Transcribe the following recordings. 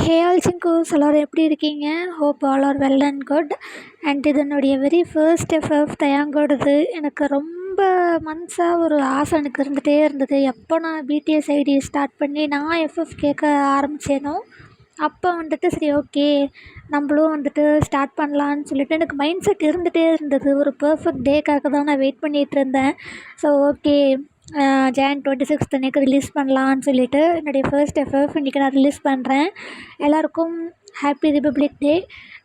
Hey all சிங்கூஸ் எல்லோரும் எப்படி இருக்கீங்க? Hope all R well and good. And இது என்னுடைய வெரி ஃபர்ஸ்ட் எஃப்எஃப் தயாங்கோடது. எனக்கு ரொம்ப மந்த்ஸாக ஒரு ஆசை எனக்கு இருந்துகிட்டே இருந்தது. எப்போ நான் பிடிஎஸ் ஐடி ஸ்டார்ட் பண்ணி நான் எஃப்எஃப் கேட்க ஆரம்பித்தேனோ அப்போ வந்துட்டு சரி ஓகே நம்மளும் வந்துட்டு ஸ்டார்ட் பண்ணலான்னு சொல்லிட்டு எனக்கு மைண்ட் செட் இருந்துகிட்டே இருந்தது. ஒரு பர்ஃபெக்ட் டேக்காக தான் நான் வெயிட் பண்ணிகிட்டு இருந்தேன். ஸோ ஓகே ஜான் 26 அன்றைக்கி ரிலீஸ் பண்ணலான்னு சொல்லிட்டு என்னுடைய ஃபர்ஸ்ட் எஃப்எஃப் இன்றைக்கி நான் ரிலீஸ் பண்ணுறேன். எல்லாேருக்கும் happy republic day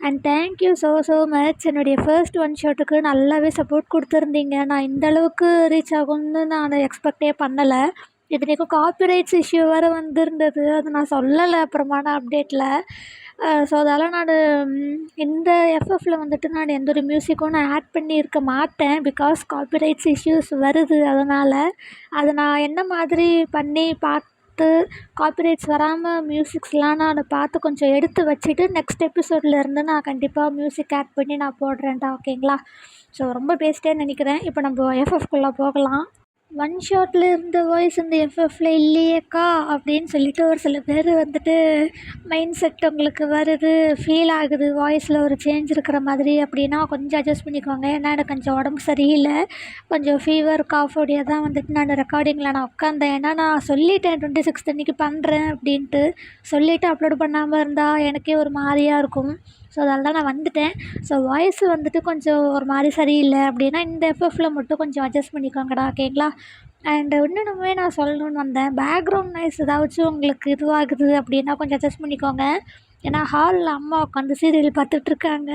and thank you so much. என்னுடைய ஃபர்ஸ்ட் ஒன் ஷாட்டுக்கு நல்லாவே சப்போர்ட் கொடுத்துருந்தீங்க. நான் இந்தளவுக்கு ரீச் ஆகும்னு நான் எக்ஸ்பெக்டே பண்ணலை. இத்தனைக்கும் காப்பிரைட்ஸ் இஷ்யூ வேறு வந்திருந்தது. அது நான் சொல்லலை அப்புறமான அப்டேட்டில். ஸோ அதால் நான் இந்த எஃப்எஃப்பில் வந்துட்டு நான் எந்த ஒரு மியூசிக்கும் நான் ஆட் பண்ணியிருக்க மாட்டேன். பிகாஸ் காப்பிரைட்ஸ் இஷ்யூஸ் வருது. அதனால் அதை நான் என்ன மாதிரி பண்ணி பார்த்து காப்பிரைட்ஸ் வராமல் மியூசிக்ஸ்லாம் நான் பார்த்து கொஞ்சம் எடுத்து வச்சுட்டு நெக்ஸ்ட் எபிசோட்லேருந்து நான் கண்டிப்பாக மியூசிக் ஆட் பண்ணி நான் போடுறேன்டா. ஓகேங்களா? ஸோ ரொம்ப பேசிட்டேன்னு நினைக்கிறேன். இப்போ நம்ம எஃப்எஃப்குள்ளே போகலாம். ஒன் ஷாட்டில் இருந்த வாய்ஸ் இந்த எஃப்எஃப்பில் இல்லையேக்கா அப்படின்னு சொல்லிட்டு ஒரு சில பேர் வந்துட்டு மைண்ட் செட் உங்களுக்கு வருது, ஃபீல் ஆகுது, வாய்ஸில் ஒரு சேஞ்ச் இருக்கிற மாதிரி அப்படின்னா கொஞ்சம் அட்ஜஸ்ட் பண்ணிக்கோங்க. ஏன்னா எனக்கு கொஞ்சம் உடம்பு சரியில்லை, கொஞ்சம் ஃபீவர் காஃபோடைய தான் வந்துட்டு நான் ரெக்கார்டிங்கில் நான் உட்காந்தேன். ஏன்னா நான் சொல்லிட்டேன் 26 அன்றைக்கி பண்ணுறேன் அப்படின்ட்டு. சொல்லிவிட்டு அப்லோட் பண்ணாமல் இருந்தால் எனக்கே ஒரு மாதிரியாக இருக்கும். ஸோ அதனால தான் நான் வந்துட்டேன். ஸோ வாய்ஸ் வந்துட்டு கொஞ்சம் ஒரு மாதிரி சரியில்லை அப்படின்னா இந்த எஃப்எஃப்பில் மட்டும் கொஞ்சம் அட்ஜஸ்ட் பண்ணிக்கோங்கடா. ஓகேங்களா? அண்டு இன்னொன்றுமே நான் சொல்லணுன்னு வந்தேன். பேக்ரவுண்ட் நாய்ஸ் ஏதாச்சும் உங்களுக்கு இதுவாகுது அப்படின்னா கொஞ்சம் அட்ஜஸ்ட் பண்ணிக்கோங்க. ஏன்னா ஹாலில் அம்மா உட்காந்து சீரியல் பார்த்துட்ருக்காங்க.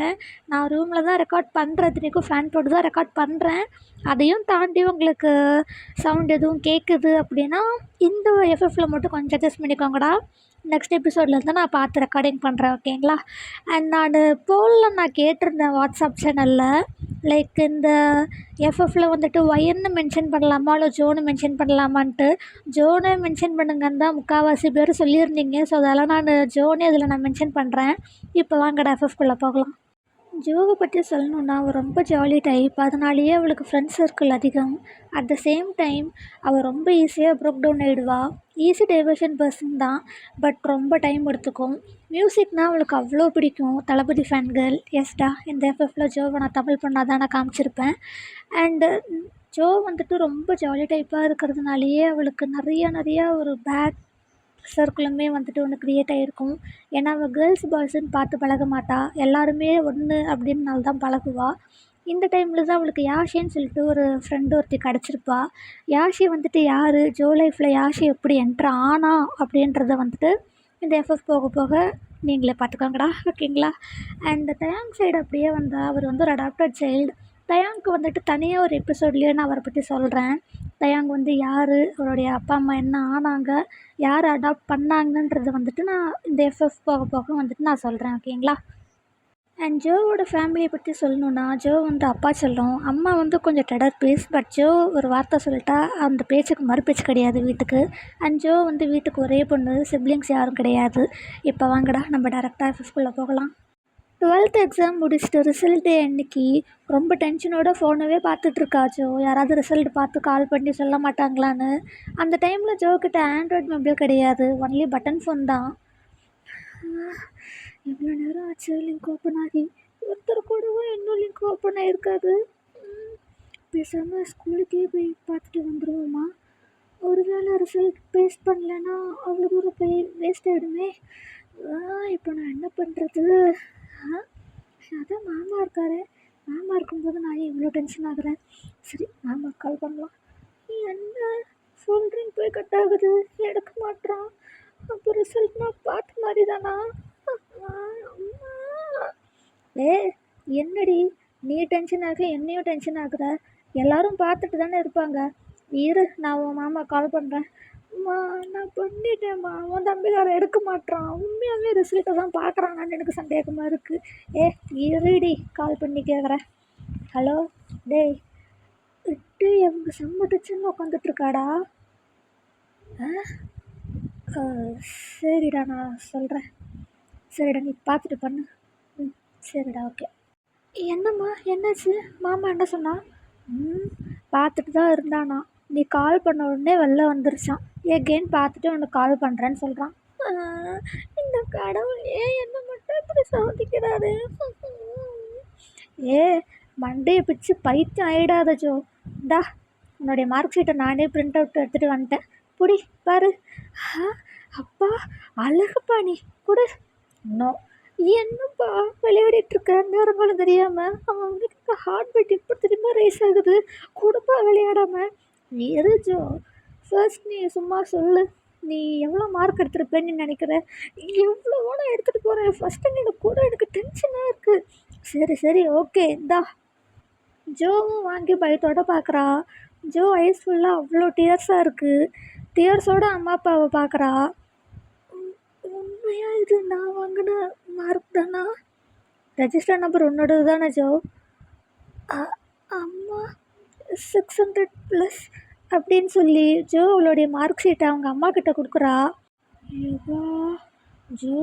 நான் ரூமில் தான் ரெக்கார்ட் பண்ணுறேன். இத்தனைக்கும் ஃபேன் போட்டு தான் ரெக்கார்ட் பண்ணுறேன். அதையும் தாண்டி உங்களுக்கு சவுண்ட் எதுவும் கேட்குது அப்படின்னா இந்த எஃப்எஃப்பில் மட்டும் கொஞ்சம் அட்ஜஸ்ட் பண்ணிக்கோங்கடா. நெக்ஸ்ட் எபிசோட்லேருந்து நான் பார்த்து ரெக்கார்டிங் பண்ணுறேன். ஓகேங்களா? அண்ட் நான் போலில் நான் கேட்டிருந்தேன் வாட்ஸ்அப் சேனலில். லைக் இந்த எஃப்எஃப்பில் வந்துட்டு ஒய்ன்னு மென்ஷன் பண்ணலாமா இல்லை ஜோன்னு மென்ஷன் பண்ணலாமான்ட்டு. ஜோனை மென்ஷன் பண்ணுங்கன்னு தான் முக்கால்வாசி பேர் சொல்லியிருந்தீங்க. ஸோ அதெல்லாம் நான் ஜோனே அதில் நான் மென்ஷன் பண்ணுறேன். இப்போ வாங்கடா எஃப்எஃப்குள்ளே போகலாம். ஜோவை பற்றி சொல்லணுன்னா அவள் ரொம்ப ஜாலி டைப். அதனாலேயே அவளுக்கு ஃப்ரெண்ட்ஸ் சர்க்கிள் அதிகம். அட் த சேம் டைம் அவள் ரொம்ப ஈஸியாக ப்ரோக் டவுன் ஆகிடுவாள். ஈஸி டைவர்ஷன் பர்சன் தான், பட் ரொம்ப டைம் எடுத்துக்கும். மியூசிக்னால் அவளுக்கு அவ்வளோ பிடிக்கும். தளபதி ஃபேன் கேர்ள். எஸ்டா, இந்த எஃப்எஃப்பில் ஜோவை நான் தமிழ் பண்ணால் தான் நான் காமிச்சிருப்பேன். அண்டு ஜோ வந்துட்டு ரொம்ப ஜாலி டைப்பாக இருக்கிறதுனாலேயே அவளுக்கு நிறையா ஒரு பேட் சர்க்கிளுமே வந்துட்டு ஒன்று க்ரியேட் ஆகிருக்கும். ஏன்னா அவள் கேர்ள்ஸ் பாய்ஸுன்னு பார்த்து பழக மாட்டாள். எல்லாருமே ஒன்று அப்படின்னால தான் பழகுவாள். இந்த டைமில் தான் அவளுக்கு யாஷின்னு சொல்லிட்டு ஒரு ஃப்ரெண்டு ஒருத்தி கிடச்சிருப்பா. யாஷி வந்துட்டு யார், ஜோ லைஃப்பில் யாஷி எப்படி என்ட்ரு ஆனா அப்படின்றத வந்துட்டு இந்த எஃப்எஃப் போக போக நீங்களே பார்த்துக்கோங்கடா. ஓகேங்களா? அண்ட் தயாங் சைடு அப்படியே வந்தால் அவர் வந்து ஒரு அடாப்டட் சைல்டு. தயாங்க்கு வந்துட்டு தனியாக ஒரு எபிசோட்லேயே நான் அவரை பற்றி சொல்கிறேன். தயாங் வந்து யார், அவருடைய அப்பா அம்மா என்ன ஆனாங்க, யார் அடாப்ட் பண்ணாங்கன்றதை வந்துட்டு நான் இந்த எஃப்எஃப் போக போக வந்துட்டு நான் சொல்கிறேன். ஓகேங்களா? அண்ட் ஜோவோட ஃபேமிலியை பற்றி சொல்லணுன்னா, ஜோ வந்து அப்பா செல்லம், அம்மா வந்து கொஞ்சம் டெடர் பீஸ். பட் ஜோ ஒரு வார்த்தை சொல்லிட்டா அந்த பேச்சுக்கு மறுபேச்சு கிடையாது வீட்டுக்கு. அண்ட் ஜோ வந்து வீட்டுக்கு ஒரே பொண்ணு, சிப்ளிங்ஸ் யாரும் கிடையாது. இப்போ வாங்கடா நம்ம டேரெக்டாக எஃப்எஃப்குள்ளே போகலாம். 12th எக்ஸாம் முடிச்சுட்டு ரிசல்ட் அன்றைக்கி ரொம்ப டென்ஷனோட ஃபோனவே பார்த்துட்ருக்கா ஜோ. யாராவது ரிசல்ட் பார்த்து கால் பண்ணி சொல்ல மாட்டாங்களான்னு. அந்த டைமில் ஜோக்கிட்ட ஆண்ட்ராய்ட் மொபைல் கிடையாது, ஒன்லி பட்டன் ஃபோன் தான். எவ்வளோ நேரம் ஆச்சு லிங்க் ஓப்பன் ஆகி? ஒருத்தர் கூடவும் இன்னும் லிங்க் ஓப்பன் ஆகிருக்காது. பேசாமல் ஸ்கூலுக்கே போய் பார்த்துட்டு வந்துடுவோமா? ஒரு வேளை ரிசல்ட் பேஸ்ட் பண்ணலைன்னா அவ்வளோ தூரம் போய் வேஸ்ட் ஆகிடுமே. இப்போ நான் என்ன பண்ணுறது? அதான் மாமா இருக்காரு. மாமா இருக்கும்போது நான் இவ்வளோ டென்ஷன் ஆகுறேன். சரி, மாமா கால் பண்ணலாம். என்ன ஃபோன் ரிங் போய் கட் ஆகுது, எடுக்க மாட்றான். அப்போ ரிசல்ட் நான் பார்த்த மாதிரி தானா? என்னடி நீ டென்ஷன் ஆக என்னையும் டென்ஷன் ஆகுற? எல்லாரும் பார்த்துட்டு தானே இருப்பாங்க. இரு, நான் உன் மாமா கால் பண்ணுறேன். அம்மா, நான் பண்ணிட்டேம்மா. உன் தம்பிக்காரன் எடுக்க மாட்றான். உண்மையாகவே ரிசல்ட்டை தான் பார்க்குறானான்னு எனக்கு சந்தேகமாக இருக்குது. இருடி, கால் பண்ணி கேட்குறேன். ஹலோ டேய், இட்டு எங்க சம்மட்டுச்சுன்னு உட்காந்துட்ருக்காடா. சரிடா, நான் சொல்கிறேன். சரிடா, நீ பார்த்துட்டு பண்ணு. சரிடா, ஓகே. என்னம்மா, என்னாச்சு? மாமா என்ன சொன்னா? பார்த்துட்டு தான் இருந்தானா. நீ கால் பண்ண உடனே வெளில வந்துருச்சான். எகெயின் பார்த்துட்டு உனக்கு கால் பண்ணுறேன்னு சொல்கிறான். இந்த கடவுள் ஏன் என்ன மட்டும் இப்படி சோதிக்கிறாரு? ஏ மண்டையை பிச்சு பைத்தியம் ஆயிடாத ஜோ. இந்தா உன்னுடைய மார்க் ஷீட்டை நானே பிரிண்ட் அவுட் எடுத்துகிட்டு வந்துட்டேன். புடி பாரு. அப்பா அழகுப்பா, நீ கொடு. இன்னும் என்னப்பா விளையாடிட்டுருக்க நேரங்களும் தெரியாமல்? அவனுக்கு ஹார்ட் பீட் இப்போ திரும்ப ரைஸ் ஆகுது. கொடுப்பா விளையாடாமல். இரு ஜோ, ஃபர்ஸ்ட் நீ சும்மா சொல்லு, நீ எவ்வளோ மார்க் எடுத்துருப்பேன்னு நினைக்கிற? எவ்வளோவோ நான் எடுத்துகிட்டு போகிறேன். ஃபஸ்ட்டு நீ கூட எனக்கு டென்ஷனாக இருக்குது. சரி சரி ஓகே இந்தா. ஜோவும் வாங்கி பயத்தோட பார்க்குறா. ஜோ ஐஸ் ஃபுல்லாக அவ்வளோ டியர்ஸாக இருக்குது. டியர்ஸோட அம்மா அப்பாவை பார்க்குறா. உண்மையா இது நான் வாங்கின மார்க் தானா? ரெஜிஸ்டர் நம்பர் உன்னோடது தானே ஜோ? அம்மா 600+ அப்படின்னு சொல்லி ஜோ அவளுடைய மார்க் ஷீட்டை அவங்க அம்மா கிட்ட கொடுக்குறா. ஐயோ ஜோ,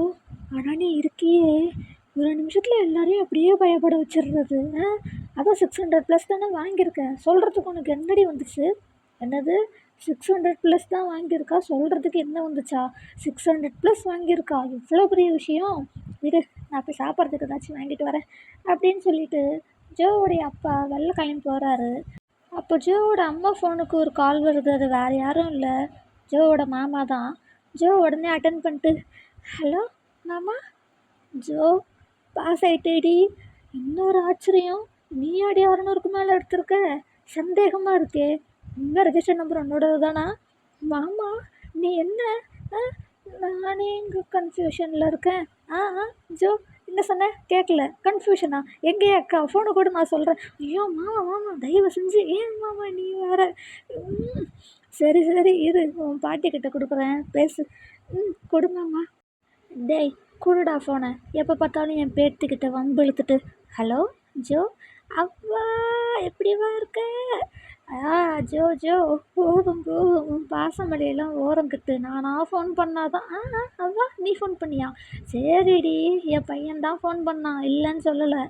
ஆனால் நீ இருக்கியே, ஒரு நிமிஷத்தில் எல்லாரையும் அப்படியே பயப்பட வச்சிடுறது. அதான் 600+ தானே வாங்கியிருக்கேன், சொல்கிறதுக்கு உனக்கு என்னடி வந்துச்சு? என்னது 600+ தான் வாங்கியிருக்கா, சொல்கிறதுக்கு என்ன வந்துச்சா? 600+ வாங்கியிருக்கா, இவ்வளோ பெரிய விஷயம். இரு, நான் போய் சாப்பிட்றதுக்கு ஏதாச்சும் வாங்கிட்டு வரேன் அப்படின்னு சொல்லிட்டு ஜோவுடைய அப்பா வெளில கிளம்பி போகிறாரு. அப்போ ஜோவோட அம்மா ஃபோனுக்கு ஒரு கால் வருது. அது வேறு யாரும் இல்லை, ஜோவோட மாமா தான். ஜோ உடனே அட்டன் பண்ணிட்டு, ஹலோ மாமா. ஜோ பாஸ் ஆகிட்டேடி. இன்னொரு ஆச்சரியம், நீ அடி 600க்கு மேலே எடுத்திருக்க. சந்தேகமாக இருக்கே, உங்கள் ரெஜிஸ்டர் நம்பர் உன்னோடது தானா? மாமா நீ என்ன? நானே இங்கே கன்ஃபியூஷனில் இருக்கேன். ஜோ என்ன சொன்ன கேட்கல? கன்ஃபியூஷனா? எங்கேயே அக்கா ஃபோனை கூட நான் சொல்கிறேன். ஐயோ மாமா மாமா தயவு செஞ்சு, ஏன் மாமா நீ வேறு? சரி சரி இரு, உன் பாட்டிக்கிட்ட கொடுக்குறேன், பேசு. கொடுங்கம்மா. டேய் கொடுடா ஃபோனை. எப்போ பார்த்தாலும் என் பேத்திக்கிட்ட வம்பு இழுத்துட்டு. Hello Joe. அவ்வா எப்படிவா இருக்க? ஜோ ஜோ போதும் போதும், உன் பாசமலையெல்லாம் ஓரங்கிட்டு நானாக ஃபோன் பண்ணாதான். அவ்வா நீ ஃபோன் பண்ணியா? சரிடி, என் பையன்தான் ஃபோன் பண்ணான், இல்லைன்னு சொல்லலை.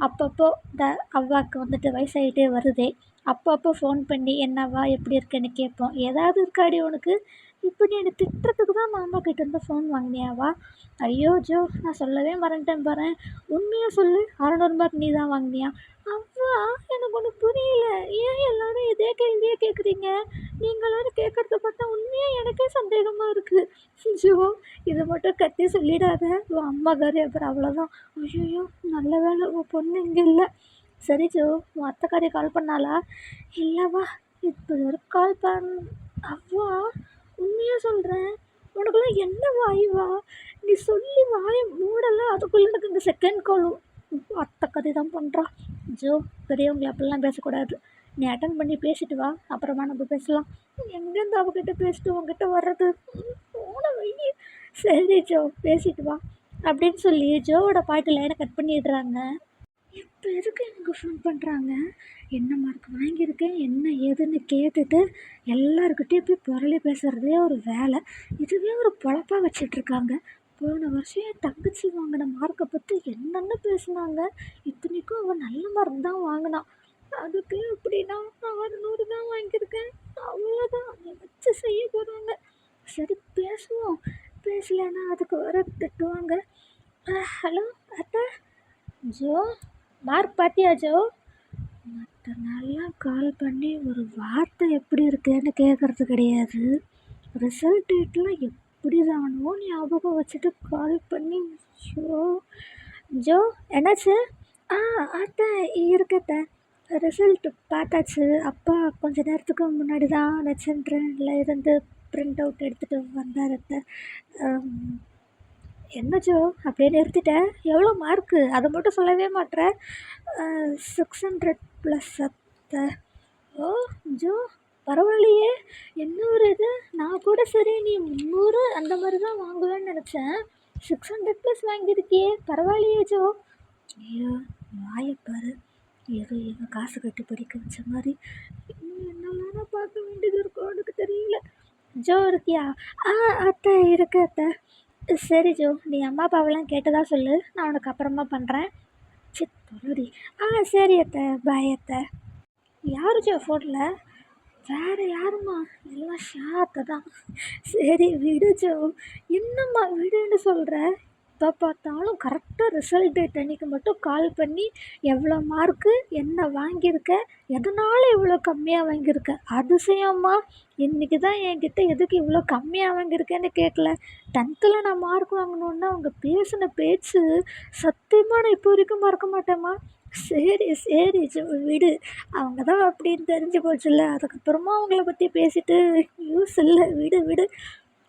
அப்பப்போ அவ்வாவுக்கு வந்துட்டு வயசாகிட்டே வருதே, அப்பப்போ ஃபோன் பண்ணி என்னவா எப்படி இருக்கேன்னு கேட்போம். ஏதாவது இருக்காடி உனக்கு? இப்போ நீ என்னை திட்டுறதுக்கு தான் மாமா கிட்டேருந்து ஃபோன் வாங்கினியாவா? ஐயோ ஜோ, நான் சொல்லவே மறந்துட்டேன் பாரு. உண்மையாக சொல்லு, 600 மார்க் நீ தான் வாங்கினியா? அவ்வா எனக்கு ஒன்று புரியல, ஏன் எல்லாரும் இதே கேள்வியே கேட்குறீங்க? நீங்களும் கேட்குறத பார்த்தா உண்மையாக எனக்கே சந்தேகமாக இருக்குது. ஜோ இதை மட்டும் கத்தி சொல்லிடாத, உன் அம்மாக்காரி அப்புறம் அவ்வளோதான். ஐயோ நல்ல வேலை உன் பொண்ணு இங்கே இல்லை. சரி ஜோ, உன் அத்தைக்காரி கால் பண்ணாளா? இல்லைவா, இப்போ ஒரு கால் அவ்வா உண்மையாக சொல்கிறேன், உனக்குலாம் என்ன வாய்வா? நீ சொல்லி வாயை மூடலை, அதுக்குள்ளே எனக்கு இந்த செகண்ட் காலும் அத்தை கதை தான் பண்ணுறா. ஜோ பெரியவங்களை அப்படிலாம் பேசக்கூடாது, நீ அட்டன் பண்ணி பேசிட்டு வா, அப்புறமா நம்ம பேசலாம். எங்கேருந்து அவகிட்ட பேசிட்டு உங்ககிட்ட வர்றது? போன வை. சரி ஜோ பேசிட்டு வா அப்படின்னு சொல்லி ஜோவோட பாட்டு லைனை கட் பண்ணிடுறாங்க. இப்போ எதுக்கு எனக்கு ஃபோன் பண்ணுறாங்க? என்ன மார்க் வாங்கியிருக்கேன் என்ன ஏதுன்னு கேட்டுட்டு எல்லாருக்கிட்டேயும் போய் புரளி பேசுகிறதே ஒரு வேலை, இதுவே ஒரு பொழப்பாக வச்சிட்ருக்காங்க. போன வருஷம் என் தங்கச்சி வாங்கின மார்க்கை பற்றி என்னென்ன பேசுனாங்க. இத்தனைக்கும் அவன் நல்ல மார்க் தான் வாங்கினான், அதுக்கு எப்படின்னா 600 தான் வாங்கியிருக்கேன், அவ்வளோதான் அதை வச்சு செய்ய போகிறாங்க. சரி பேசுவோம், பேசலைன்னா அதுக்கு வர திட்டுவாங்க. ஹலோ அத்தை. ஜோ மார்க் பார்த்தியா ஜோ? மற்ற நாள்லாம் கால் பண்ணி ஒரு வார்த்தை எப்படி இருக்கேன்னு கேட்குறது கிடையாது, ரிசல்ட் டேட்லாம் எப்படி தானோ ஞாபகம் வச்சுட்டு கால் பண்ணி. ஜோ என்னாச்சு? அத்தை இருக்கத்த, ரிசல்ட் பார்த்தாச்சு. அப்பா கொஞ்ச நேரத்துக்கு முன்னாடி தான் நெச்சன்ட்ரில் இருந்து பிரிண்ட் அவுட் எடுத்துகிட்டு வந்தார் அத்தை. என்ன ஜோ அப்படியே நிறுத்திட்டேன்? எவ்வளோ மார்க்கு அதை மட்டும் சொல்லவே மாட்டேற? 600+ அத்தை. ஓ ஜோ பரவாயில்லையே, என்ன ஒரு இது, நான் கூட சரி நீ 300 அந்த மாதிரி தான் வாங்குவேன்னு நினச்சேன், 600+ வாங்கியிருக்கியே, பரவாயில்லையே ஜோ. ஐயோ வாயப்பாரு, ஏதோ எங்கள் காசு கட்டி படிக்க வச்ச மாதிரி. என்னெல்லாம் நான் பார்க்க வேண்டியது இருக்கும் எனக்கு தெரியல. ஜோ இருக்கியா? அத்தை இருக்கு அத்தை. சரி ஜோ, நீ அம்மா அப்பாவெல்லாம் கேட்டதா சொல்லு, நான் உனக்கு அப்புறமா பண்ணுறேன். சித்தடி. சரி அத்தை, பாய் அத்தை. யார் ஜோ ஃபோனில்? வேறு யாரும்மா, எல்லாம் ஷார்ட்டு தான். சரி விடு ஜோ. என்னம்மா விடுன்னு சொல்கிற? எப்போ பார்த்தாலும் கரெக்டாக ரிசல்ட் டேட் அன்றைக்கி மட்டும் கால் பண்ணி எவ்வளோ மார்க்கு, என்ன வாங்கியிருக்க, எதனால் இவ்வளோ கம்மியாக வாங்கியிருக்க, அதிசயம்மா. இன்றைக்கி தான் என்கிட்ட எதுக்கு இவ்வளோ கம்மியாக வாங்கியிருக்கேன்னு கேட்கல. 10th நான் மார்க் வாங்கினோன்னா அவங்க பேசின பேச்சு சத்தியமாக நான் இப்போ வரைக்கும் மறக்க மாட்டேம்மா. சரி சரி ஜோ விடு. அவங்க தான் அப்படின்னு தெரிஞ்சு போச்சுல்ல, அதுக்கப்புறமா அவங்கள பற்றி பேசிட்டு யூஸ் இல்லை, விடு விடு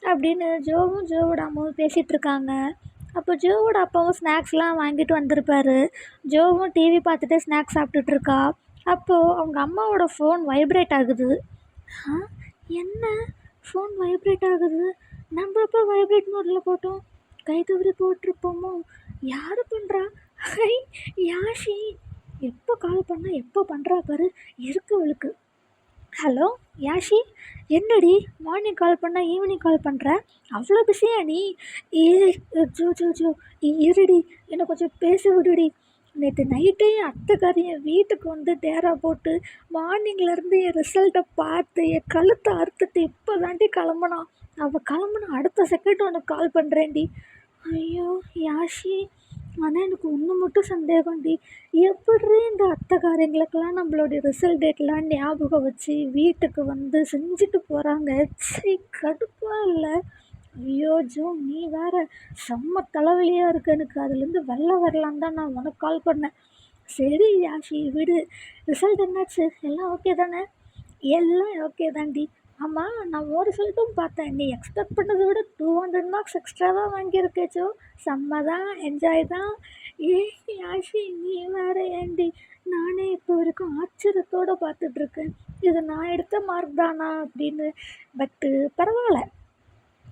அப்படின்னு ஜோவும் ஜோவோட அம்மாவும் பேசிகிட்ருக்காங்க. அப்போ ஜோவோட அப்பாவும் ஸ்நாக்ஸ்லாம் வாங்கிட்டு வந்திருப்பாரு. ஜோவும் டிவி பார்த்துட்டு ஸ்நாக்ஸ் சாப்பிட்டுட்ருக்கா. அப்போது அவங்க அம்மாவோட ஃபோன் வைப்ரேட் ஆகுது. என்ன ஃபோன் வைப்ரேட் ஆகுது? நம்ம எப்போ வைப்ரேட் மோடில் போட்டோம்? கை தவறி போட்டிருப்போமோ? யார் பண்ணுறா? ஹை யாஷி. எப்போ கால் பண்ணால் எப்போ பண்ணுறா பாரு, இருக்கவளுக்கு. ஹலோ யாஷி, என்னடி மார்னிங் கால் பண்ணால் ஈவினிங் கால் பண்ணுற? அவ்வளோ பிஸியா நீ? ஏ ஜோ ஜோ ஜோ இருடி, என்னை கொஞ்சம் பேச விடுடி. நேற்று நைட்டே என் அத்தைக்காரி என் வீட்டுக்கு வந்து டேரா போட்டு மார்னிங்லேருந்து என் ரிசல்ட்டை பார்த்து என் கழுத்தை அறுத்துட்டு இப்போ தாண்டி கிளம்புனான். அவள் கிளம்புனா அடுத்த செகண்ட் உனக்கு கால் பண்ணுறேன்டி. ஐயோ யாஷி, ஆனால் எனக்கு ஒன்று மட்டும் சந்தேகம்டி. எப்படி இந்த அத்தைக்காரங்களுக்கெல்லாம் நம்மளுடைய ரிசல்ட் டேட்லாம் ஞாபகம் வச்சு வீட்டுக்கு வந்து செஞ்சுட்டு போகிறாங்க? சரி கடுப்பாக இல்லை? ஐயோ ஜோ, நீ வேறு செம்ம தலைவலியாக இருக்குது எனக்கு. அதுலேருந்து வெளில வரலான்னு தான் நான் உனக்கு கால் பண்ணேன். சரி யாஷி விடு. ரிசல்ட் என்னாச்சு? எல்லாம் ஓகே தானே? எல்லாம் ஓகே தான்டி. ஆமாம், நான் ஒரு ரிசல்ட்டும் பார்த்தேன். நீ எக்ஸ்பெக்ட் பண்ணதை விட 200 மார்க்ஸ் எக்ஸ்ட்ராவாக வாங்கியிருக்கேச்சோ. செம்ம தான், என்ஜாய் தான். ஏ யாஷி, நீ வேறு ஏண்டி? நானே இப்போ வரைக்கும் ஆச்சரியத்தோடு பார்த்துட்ருக்கேன், இது நான் எடுத்த மார்க் தானா அப்படின்னு. பட்டு பரவாயில்ல,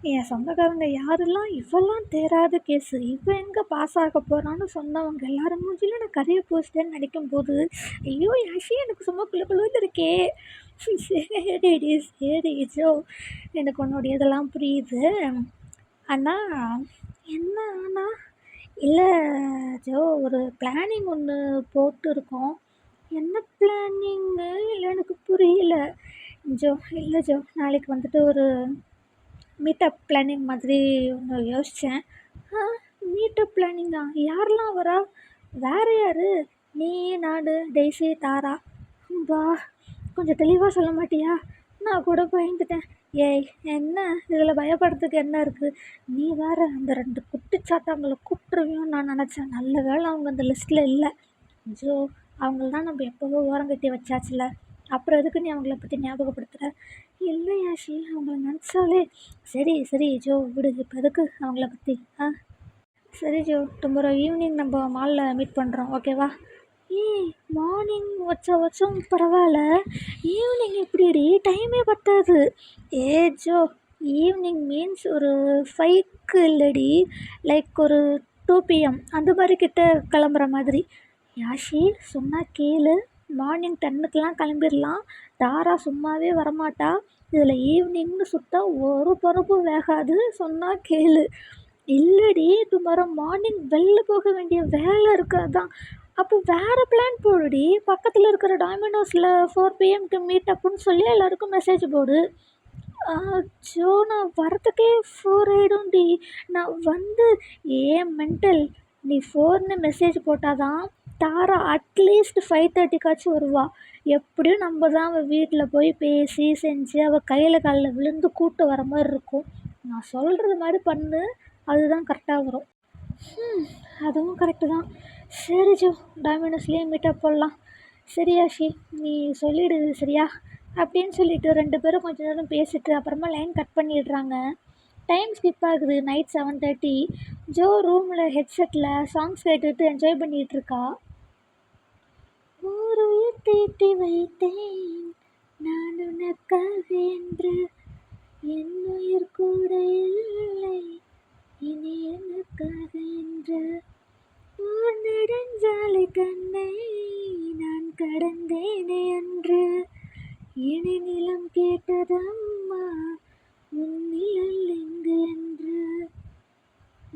என் சொந்தக்காரங்க யாரெல்லாம் இவெல்லாம் தேராத கேஸு, இவன் எங்கே பாஸ் ஆக போகிறான்னு சொன்னவங்க எல்லாரும் மூஞ்சிலும் நான் கரையை பூசிட்டேன்னு நினைக்கும்போது ஐயோ யாஷி, எனக்கு சும்மா குழுன்னு இருக்கே. சரிடி சரி ஜோ, எனக்கு உன்னுடைய இதெல்லாம் புரியுது. ஆனால் என்ன ஆனால் இல்லை ஜோ, ஒரு பிளானிங் ஒன்று போட்டுருக்கோம். என்ன பிளானிங்கு? இல்லை எனக்கு புரியல ஜோ. இல்லை ஜோ, நாளைக்கு வந்துட்டு ஒரு மீட்டப் பிளானிங் மாதிரி ஒன்று யோசித்தேன். மீட்டப் பிளானிங்கா? யாரெல்லாம் வரா? வேறு யார்? நீ, நான், டெய்ஸி, தாரா. பா, கொஞ்சம் தெளிவாக சொல்ல மாட்டியா? நான் கூட பயந்துட்டேன். ஏய் என்ன இதில் பயப்படுறதுக்கு என்ன இருக்குது? நீ வேறு அந்த 2 குட்டிச்சாத்தாங்களை கூப்பிட்ருவியோன்னு நான் நினச்சேன். நல்ல வேளை அவங்க அந்த லிஸ்ட்டில் இல்லை. ஜோ, அவங்கள தான் நம்ம எப்போவோ ஓரங்கட்டி வச்சாச்சுல, அப்புறம் எதுக்கு நீ அவங்கள பற்றி ஞாபகப்படுத்துகிற? இல்லை யாஷி, அவங்கள நினச்சாலே. சரி சரி ஜோ விடு, இப்போ எதுக்கு அவங்கள பற்றி? சரி ஜோ, டுமாரோ ஈவினிங் நம்ம மாலில் மீட் பண்ணுறோம், ஓகேவா? மார்னிங் வச்சும் பரவாயில்ல, ஈவினிங் எப்படிடி? டைமே பத்தாது. ஜோ, ஈவினிங் மீன்ஸ் ஒரு 5க்கு இல்லடி, லைக் ஒரு 2 PM அந்த மாதிரி கிட்ட கிளம்புற மாதிரி. யாஷி சொன்னால் கேளு, மார்னிங் 10க்குலாம் கிளம்பிடலாம். தாரா சும்மாவே வரமாட்டா. இதில் ஈவினிங்னு சுட்டால் ஒரு பருப்பும் வேகாது. சொன்னால் கேளு. இல்லடி, டுமாரோ மார்னிங் வெளில போக வேண்டிய வேலை இருக்காதான். அப்போ வேறு பிளான் போடுடி. பக்கத்தில் இருக்கிற டாமினோஸில் 4 PM மீட் அப்புன்னு சொல்லி எல்லாருக்கும் மெசேஜ் போடு. ஜோ, நான் வரத்துக்கே 4 ஆகிடும்டி. நான் வந்து மென்டல், நீ 4ன்னு மெசேஜ் போட்டால் தான் தாரா அட்லீஸ்ட் 5:30க்காச்சும் வருவாள். எப்படியும் நம்ம தான் அவள் வீட்டில் போய் பேசி செஞ்சு அவள் கையில் காலில் விழுந்து கூட்டு வர மாதிரி இருக்கும். நான் சொல்கிறது மாதிரி பண்ணு, அதுதான் கரெக்டாக வரும். அதுவும் கரெக்டு தான். சரி ஜோ, டாமினோஸ்லேயே மீட்டப் போடலாம். சரியாஷி, நீ சொல்லிவிடு சரியா அப்படின்னு சொல்லிவிட்டு 2 பேரும் கொஞ்சம் நேரம் பேசிட்டு அப்புறமா லைன் கட் பண்ணிடுறாங்க. டைம் ஸ்கிப் ஆகுது. நைட் 7:30. ஜோ ரூமில் ஹெட்செட்டில் சாங்ஸ் கேட்டுட்டு என்ஜாய் பண்ணிகிட்ருக்கா. உயிர் தீட்டி வைத்தேன் நான் உனக்காக என்று, என் உயிர் கூட இல்லை இனி எனக்காக என்று, ஊர் நெடுஞ்சாலை கண்ணை நான் கடந்தேனே அன்று, இனி நிலம் கேட்டதம்மா உன்னில் எங்கு என்று,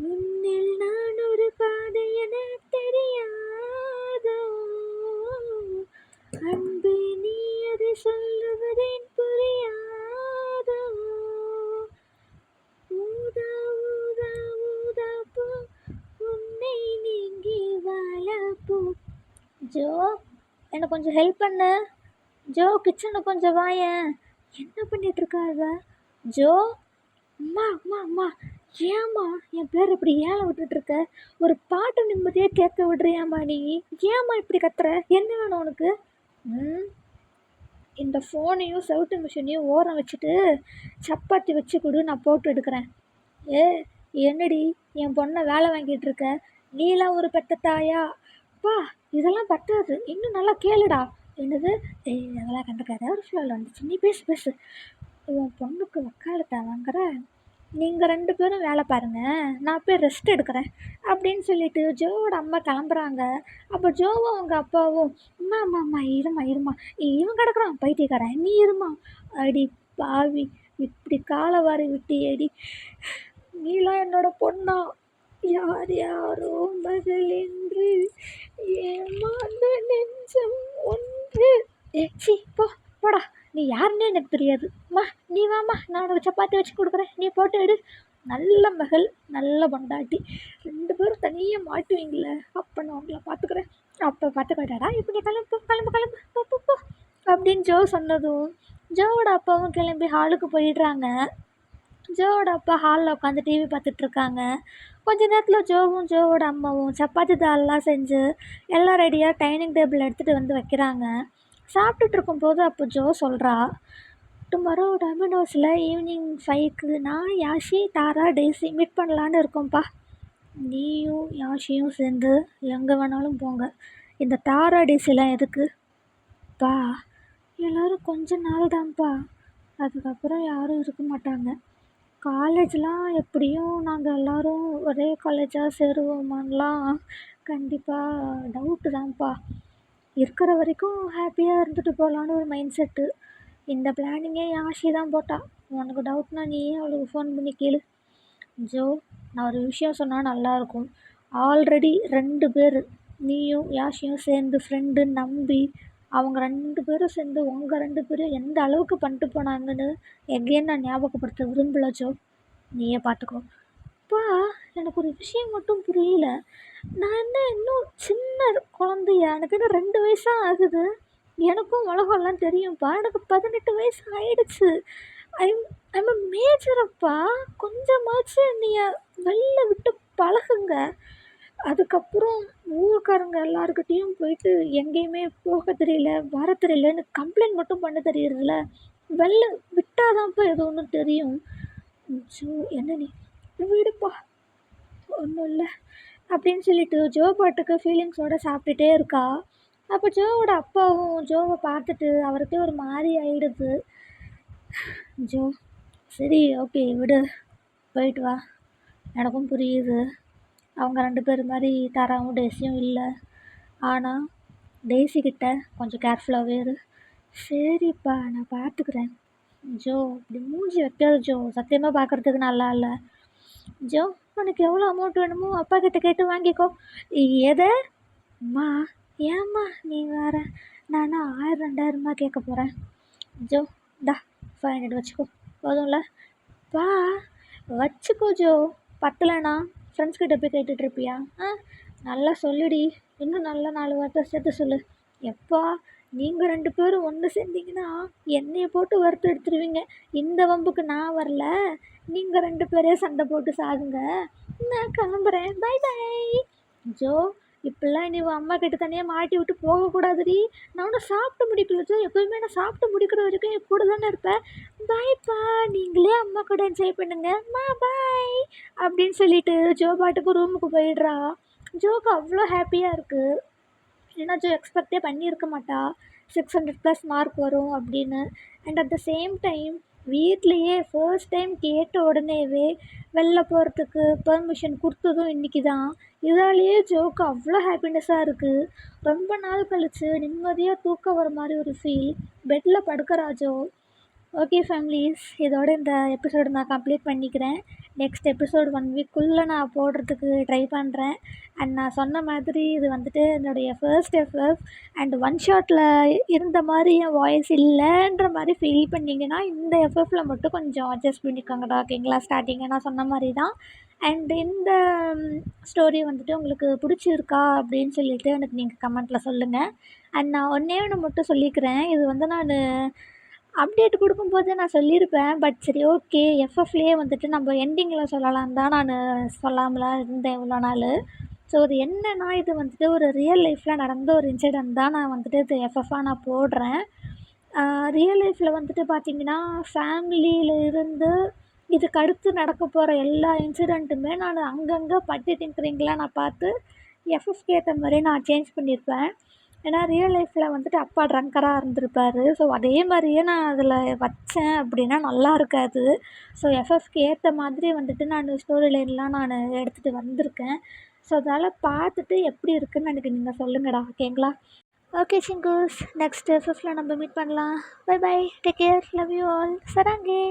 உன்னில் நான் ஒரு பாதை என தெரியாதோ, அன்பே நீ அதை சொல்லுவதேன் ஜோ, எனக்கு கொஞ்சம் ஹெல்ப் பண்ணு. ஜோ, கிச்சனுக்கு கொஞ்சம் வாயேன். என்ன பண்ணிகிட்ருக்கா இவ? ஜோ, அம்மா அம்மா அம்மா, ஏம்மா என் பேர் இப்படி ஏழை விட்டுட்ருக்க? ஒரு பாட்டு நிம்மதியாக கேட்க விடுறியாம்மா நீ? ஏம்மா இப்படி கத்துற? என்ன வேணும் உனக்கு? இந்த ஃபோனையும் செவுட்டு மிஷினையும் ஓரம் வச்சுட்டு சப்பாத்தி வச்சு கொடு, நான் போட்டு எடுக்கிறேன். ஏ, என்னடி என் பொண்ணை வேலை வாங்கிட்டு இருக்க? நீலாம் ஒரு பெத்த தாயா? பா, இதெல்லாம் பத்தாது, இன்னும் நல்லா கேளுடா. என்னது? அதெல்லாம் கண்டுக்காத, ஒரு ஃபியூல் வந்துச்சு, நீ பேசு பேசு. உன் பொண்ணுக்கு வக்காலத்தை வாங்குற? நீங்கள் 2 பேரும் வேலை பாருங்கள், நான் போய் ரெஸ்ட் எடுக்கிறேன் அப்படின்னு சொல்லிட்டு ஜோவோட அம்மா கிளம்புறாங்க. அப்போ ஜோவும் அவங்க அப்பாவும், அம்மா அம்மா அம்மா இருமா இருமா, இவன் கிடக்குறான் பைத்தியக்காரன், நீ இருமா. அடி பாவி, இப்படி காலை வாரி விட்டியேடி. நீலாம் என்னோட பொண்ணா? யார் யாரோ மகளென்று ஏமாந்த நெஞ்சம் ஒன்று. சி போ, போடா, நீ யாருன்னே எனக்கு தெரியாது. அம்மா நீ வாம்மா, நான் உனக்கு சப்பாத்தி வச்சு கொடுக்குறேன், நீ போட்டு எடு. நல்ல மகள், நல்ல பொண்டாட்டி, 2 பேரும் தனியாக மாட்டுவீங்களே, அப்போ நான் உங்களை பார்த்துக்குறேன். அப்போ பார்த்துக்கிட்டாடா, இப்போ நீ கிளம்பு கிளம்பு கிளம்பு போ போ போ அப்படின்னு ஜோ சொன்னதும் ஜோவோட அப்பாவும் கிளம்பி ஹாலுக்கு போயிடுறாங்க. ஜோவோட அப்பா ஹாலில் உட்காந்து டிவி பார்த்துட்ருக்காங்க. கொஞ்ச நேரத்தில் ஜோவும் ஜோவோட அம்மாவும் சப்பாத்தி தால்லாம் செஞ்சு எல்லாம் ரெடியாக டைனிங் டேபிள் எடுத்துகிட்டு வந்து வைக்கிறாங்க. சாப்பிட்டுட்டு இருக்கும்போது அப்போ ஜோ சொல்கிறா, டுமாரோ டொமினோஸில் ஈவினிங் 5க்கு நான், யாஷி, தாரா, டெய்ஸி மீட் பண்ணலான்னு இருக்கோம்ப்பா. நீயும் யாஷியும் சேர்ந்து எங்கே வேணாலும் போங்க, இந்த தாரா டெய்ஸிலாம் எதுக்கு? பா, எல்லோரும் கொஞ்ச நாள் தான்ப்பா, அதுக்கப்புறம் யாரும் இருக்க மாட்டாங்க. காலேஜ்லாம் எப்படியும் நாங்கள் எல்லோரும் ஒரே காலேஜாக சேருவோமான்லாம் கண்டிப்பாக டவுட்டு தான்ப்பா. இருக்கிற வரைக்கும் ஹாப்பியாக இருந்துட்டு போகலான்னு ஒரு மைண்ட் செட்டு. இந்த பிளானிங்கே யாஷி தான் போட்டா. உனக்கு டவுட்னா நீயே அவளுக்கு ஃபோன் பண்ணி கேளு. ஜோ, நான் ஒரு விஷயம் சொன்னால் நல்லாயிருக்கும். ஆல்ரெடி 2 பேர், நீயும் யாஷியும் சேர்ந்து ஃப்ரெண்டு நம்பி அவங்க 2 பேரும் சேர்ந்து உங்கள் 2 பேரும் எந்த அளவுக்கு பண்ணிட்டு போனாங்கன்னு எங்கேயும் நான் ஞாபகப்படுத்த விரும்பல ஜோ, நீயே பார்த்துக்கோ. அப்பா, எனக்கு ஒரு விஷயம் மட்டும் புரியல. நான் என்ன இன்னும் சின்ன குழந்தையா? எனக்கு இன்னும் 2 வயசாக ஆகுது. எனக்கும் உலகம்லாம் தெரியும்ப்பா. எனக்கு 18 வயசு ஆயிடுச்சு. ஐம் மேஜரப்பா. கொஞ்சமாச்சு நீங்கள் வெளில விட்டு பழகுங்க. அதுக்கப்புறம் ஊருக்காரங்க எல்லாருக்கிட்டேயும் போயிட்டு எங்கேயுமே போக தெரியல, வர தெரியலன்னு கம்ப்ளைண்ட் மட்டும் பண்ண தெரியறதில்ல. வெளில விட்டாதான்ப்பா எது ஒன்றும் தெரியும். ஜோ, என்ன நீ விடுப்பா, ஒன்றும் இல்லை அப்படின்னு சொல்லிட்டு ஜோ பாட்டுக்கு ஃபீலிங்ஸோடு சாப்பிட்டுட்டே இருக்கா. அப்போ ஜோவோட அப்பாவும் ஜோவை பார்த்துட்டு அவருக்கே ஒரு மாதிரி ஆயிடுது. ஜோ, சரி ஓகே விடு, போயிட்டு வா. எனக்கும் புரியுது, அவங்க 2 பேர் மாதிரி தாராவும் டெய்ஸியும் இல்லை. ஆனால் டெய்ஸிக்கிட்ட கொஞ்சம் கேர்ஃபுல்லாகவே இரு. சரிப்பா, நான் பார்த்துக்குறேன். ஜோ, இப்படி மூஞ்சி வைக்காது ஜோ, சத்தியமாக பார்க்குறதுக்கு நல்லா இல்லை. ஜோ, உனக்கு எவ்வளோ அமௌண்ட் வேணுமோ அப்பா கிட்ட கேட்டு வாங்கிக்கோ. எதை? அம்மா, ஏம்மா நீ வேறு? நான் 1000 2000 கேட்க போகிறேன். ஜோ, டா 500 வச்சுக்கோ, போதும்ல? பா, வச்சுக்கோ ஜோ, பத்தலைண்ணா ஃப்ரெண்ட்ஸ் கிட்ட போய் கேட்டுட்ருப்பியா? நல்லா சொல்லுடி, இன்னும் நல்ல 4 வார்த்தை சேர்த்து சொல்லு. எப்பா, நீங்கள் 2 பேரும் ஒன்று சேர்ந்தீங்கன்னா என்னையை போட்டு வறுத்து எடுத்துருவீங்க. இந்த வம்புக்கு நான் வரல, நீங்கள் 2 பேரே சண்டை போட்டு சாகுங்க. நான் கிளம்புறேன், பை பை. ஜோ, இப்படிலாம் நீ அம்மா கிட்ட தனியாக மாட்டி விட்டு போகக்கூடாதுடி. நான் ஒன்றும் சாப்பிட்டு முடிக்கல ஜோ, எப்போதுமே நான் சாப்பிட்டு முடிக்கிற வரைக்கும் என் கூட தானே இருப்பேன். பாய்ப்பா, நீங்களே அம்மா கூட என்ஜாய் பண்ணுங்க, அம்மா பாய் அப்படின்னு சொல்லிட்டு ஜோ பாட்டுக்கு ரூமுக்கு போயிடுறா. ஜோக்கு அவ்வளோ ஹாப்பியாக இருக்குது. ஏன்னா ஜோ எக்ஸ்பெக்டே பண்ணியிருக்க மாட்டா 600+ மார்க் வரும் அப்படின்னு. And at the same time வீட்லேயே ஃபர்ஸ்ட் டைம் கேட்ட உடனேவே வெளில போகிறதுக்கு பெர்மிஷன் கொடுத்ததும் இன்றைக்கி தான். இதாலேயே ஜோக்கு அவ்வளோ ஹாப்பினஸ்ஸாக இருக்குது. ரொம்ப நாள் கழித்து நிம்மதியாக தூக்கம் வர மாதிரி ஒரு ஃபீல். பெட்டில் படுக்கிறா ஜோ. ஓகே ஃபேமிலிஸ், இதோட இந்த எபிசோடு நான் கம்ப்ளீட் பண்ணிக்கிறேன். நெக்ஸ்ட் எபிசோடு 1 வீக்குள்ளே நான் போடுறதுக்கு ட்ரை பண்ணுறேன். அண்ட் நான் சொன்ன மாதிரி இது வந்துட்டு என்னுடைய ஃபர்ஸ்ட் எஃப்எஃப் அண்ட் 1 ஷாட்டில் இருந்த மாதிரி என் வாய்ஸ் இல்லைன்ற மாதிரி ஃபீல் பண்ணிங்கன்னா இந்த எஃப்எஃப்பில் மட்டும் கொஞ்சம் அட்ஜஸ்ட் பண்ணிக்கோங்கடா, ஓகேங்களா? ஸ்டார்டிங்கை நான் சொன்ன மாதிரி தான். அண்ட் இந்த ஸ்டோரி வந்துட்டு உங்களுக்கு பிடிச்சிருக்கா அப்படின்னு சொல்லிட்டு எனக்கு நீங்கள் கமெண்ட்டில் சொல்லுங்கள். அண்ட் நான் ஒன்றே ஒன்று மட்டும் சொல்லிக்கிறேன். இது வந்து நான் அப்டேட் கொடுக்கும்போது நான் சொல்லியிருப்பேன். பட் சரி ஓகே எஃப்எஃப்லேயே வந்துட்டு நம்ம எண்டிங்கில் சொல்லலான்னு தான் நான் சொல்லாமலாம் இருந்தேன் இவ்வளோ நாள். ஸோ இது என்னன்னா, இது வந்துட்டு ஒரு ரியல் லைஃப்பில் நடந்த ஒரு இன்சிடெண்ட் தான் நான் வந்துட்டு இது எஃப்எஃப்பாக நான் போடுறேன். ரியல் லைஃப்பில் வந்துட்டு பார்த்திங்கன்னா, ஃபேமிலியில் இருந்து இதுக்கு அடுத்து நடக்க போகிற எல்லா இன்சிடெண்ட்டுமே நான் அங்கங்கே பட்டி டிங்கரிங்லாம் நான் பார்த்து எஃப்எஃப்க்கு ஏற்ற மாதிரி நான் சேஞ்ச் பண்ணியிருப்பேன். ஏன்னா ரியல் லைஃப்பில் வந்துட்டு அப்பா ட்ரங்கராக இருந்திருப்பாரு. ஸோ அதே மாதிரியே நான் அதில் வச்சேன் அப்படின்னா நல்லா இருக்காது. ஸோ எஃப்எஃப்க்கு ஏற்ற மாதிரி வந்துட்டு நான் ஸ்டோரி லைன்லாம் நான் எடுத்துகிட்டு வந்திருக்கேன். ஸோ அதனால் பார்த்துட்டு எப்படி இருக்குன்னு எனக்கு நீங்கள் சொல்லுங்கடா, ஓகேங்களா? ஓகே சிங்கூஸ், நெக்ஸ்ட் எஃப்எஃப்ல நம்ம மீட் பண்ணலாம். Bye bye, take care, love you all, சராங்கே.